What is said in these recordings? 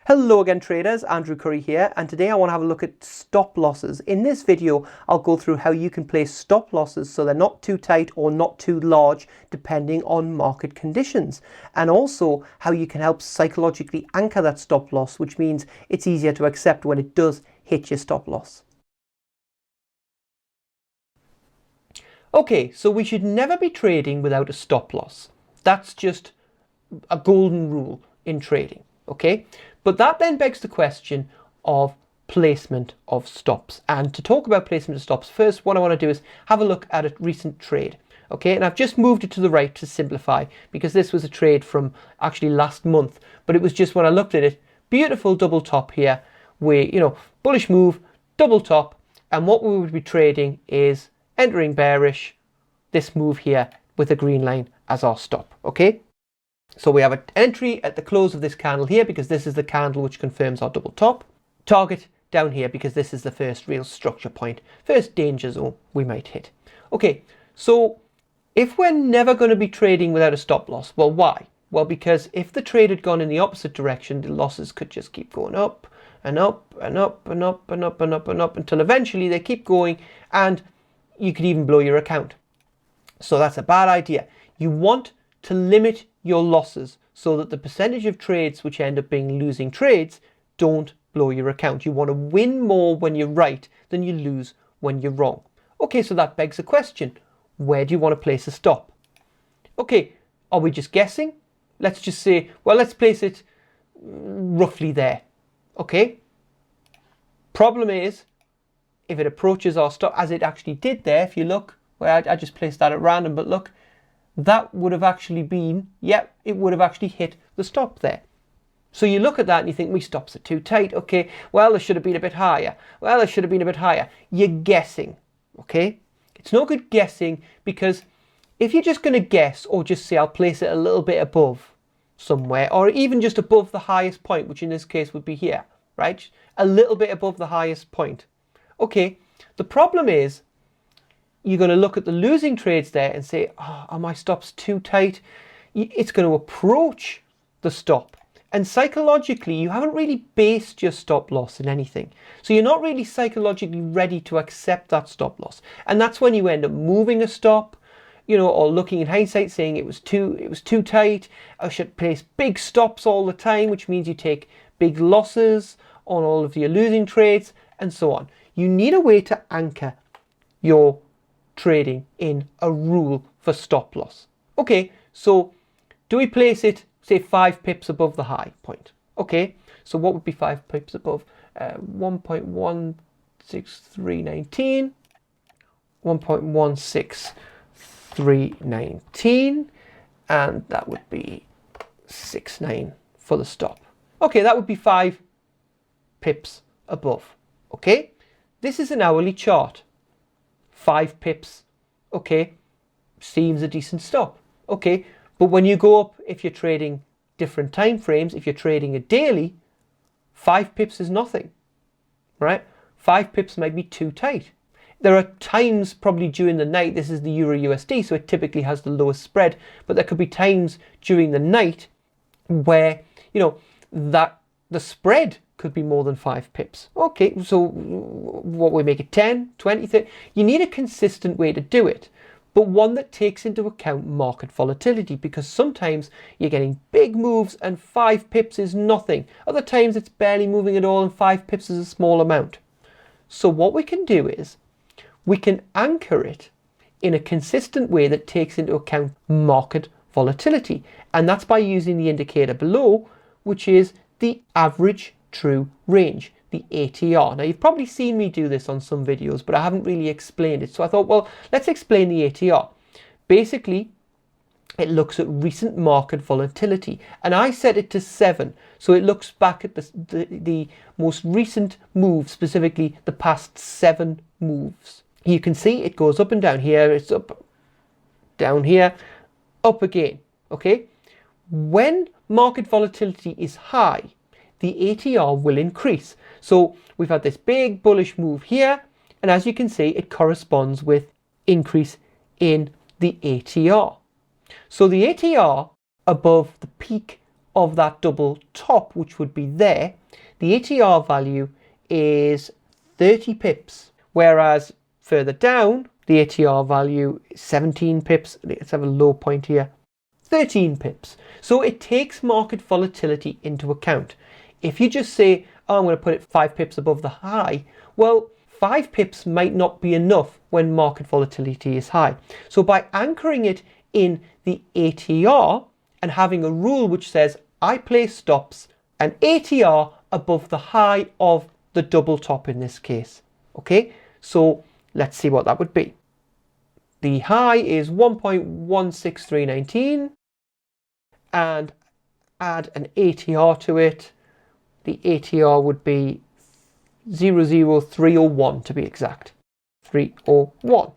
Hello again traders, Andrew Curry here, and today I want to have a look at stop losses. In this video I'll go through how you can place stop losses so they're not too tight or not too large depending on market conditions, and also how you can help psychologically anchor that stop loss, which means it's easier to accept when it does hit your stop loss. Okay, so we should never be trading without a stop loss. That's just a golden rule in trading, okay? But that then begs the question of placement of stops. And to talk about placement of stops, first what I want to do is have a look at a recent trade. Okay, and I've just moved it to the right to simplify because this was a trade from actually last month, but it was just when I looked at it, beautiful double top here, where, bullish move, double top, and what we would be trading is entering bearish, this move here with a green line as our stop, okay? So we have an entry at the close of this candle here because this is the candle which confirms our double top. Target down here because this is the first real structure point, first danger zone we might hit. Okay, so if we're never going to be trading without a stop loss, well, why? Well, because if the trade had gone in the opposite direction, the losses could just keep going up and up and up and up and up and up and up until eventually they keep going and you could even blow your account. So that's a bad idea. You want to limit your losses so that the percentage of trades which end up being losing trades don't blow your account. You want to win more when you're right than you lose when you're wrong. Okay, so that begs the question, where do you want to place a stop? Okay, are we just guessing? Let's just say, well, let's place it roughly there. Okay, problem is, if it approaches our stop, as it actually did there, if you look, well, I just placed that at random, but look, that would have actually been, it would have actually hit the stop there. So you look at that and you think, my stops are too tight. Okay, well, it should have been a bit higher. Well, it should have been a bit higher. You're guessing, okay? It's no good guessing, because if you're just going to guess or just say, I'll place it a little bit above somewhere, or even just above the highest point, which in this case would be here, right? A little bit above the highest point. Okay, the problem is, you're going to look at the losing trades there and say, oh, are my stops too tight? It's going to approach the stop. And psychologically, you haven't really based your stop loss in anything. So you're not really psychologically ready to accept that stop loss. And that's when you end up moving a stop, or looking in hindsight saying it was too tight. I should place big stops all the time, which means you take big losses on all of your losing trades and so on. You need a way to anchor your trading in a rule for stop loss. Okay, so do we place it, say, 5 pips above the high point? Okay, so what would be 5 pips above? 1.16319, 1.16319, and that would be 69 for the stop. Okay, that would be 5 pips above. Okay, this is an hourly chart. 5 pips, okay, seems a decent stop. Okay, but when you go up, if you're trading different time frames, if you're trading a daily, 5 pips is nothing, right? 5 pips might be too tight. There are times probably during the night, this is the Euro USD, so it typically has the lowest spread, but there could be times during the night where, that the spread could be more than 5 pips. Okay, so what we make it 10, 20, 30? You need a consistent way to do it, but one that takes into account market volatility, because sometimes you're getting big moves and 5 pips is nothing. Other times it's barely moving at all and 5 pips is a small amount. So what we can do is we can anchor it in a consistent way that takes into account market volatility. And that's by using the indicator below, which is the average true range, the ATR. Now, you've probably seen me do this on some videos, but I haven't really explained it. So I thought, well, let's explain the ATR. Basically, it looks at recent market volatility, and I set it to 7. So it looks back at the most recent move, specifically the past 7 moves. You can see it goes up and down here. It's up, down here, up again. Okay. When market volatility is high, the ATR will increase. So we've had this big bullish move here, and as you can see, it corresponds with increase in the ATR. So the ATR above the peak of that double top, which would be there, the ATR value is 30 pips, whereas further down, the ATR value is 17 pips. Let's have a low point here, 13 pips. So it takes market volatility into account. If you just say, oh, I'm going to put it 5 pips above the high, well, 5 pips might not be enough when market volatility is high. So by anchoring it in the ATR and having a rule which says I place stops an ATR above the high of the double top in this case. Okay, so let's see what that would be. The high is 1.16319 and add an ATR to it. The ATR would be 00301 to be exact. 301,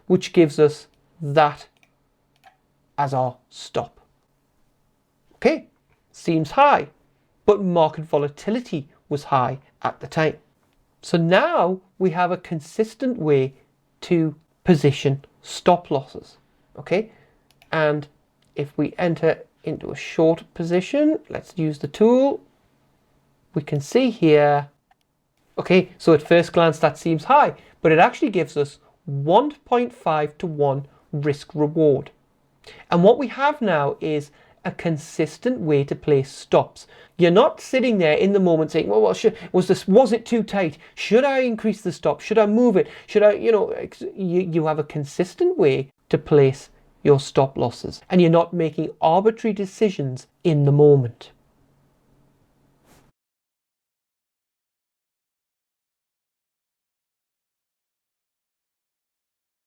which gives us that as our stop. Okay, seems high, but market volatility was high at the time. So now we have a consistent way to position stop losses. Okay, and if we enter into a short position, let's use the tool. We can see here, okay, so at first glance that seems high, but it actually gives us 1.5 to 1 risk reward. And what we have now is a consistent way to place stops. You're not sitting there in the moment saying, well, was it too tight? Should I increase the stop? Should I move it? Should I, you have a consistent way to place your stop losses, and you're not making arbitrary decisions in the moment.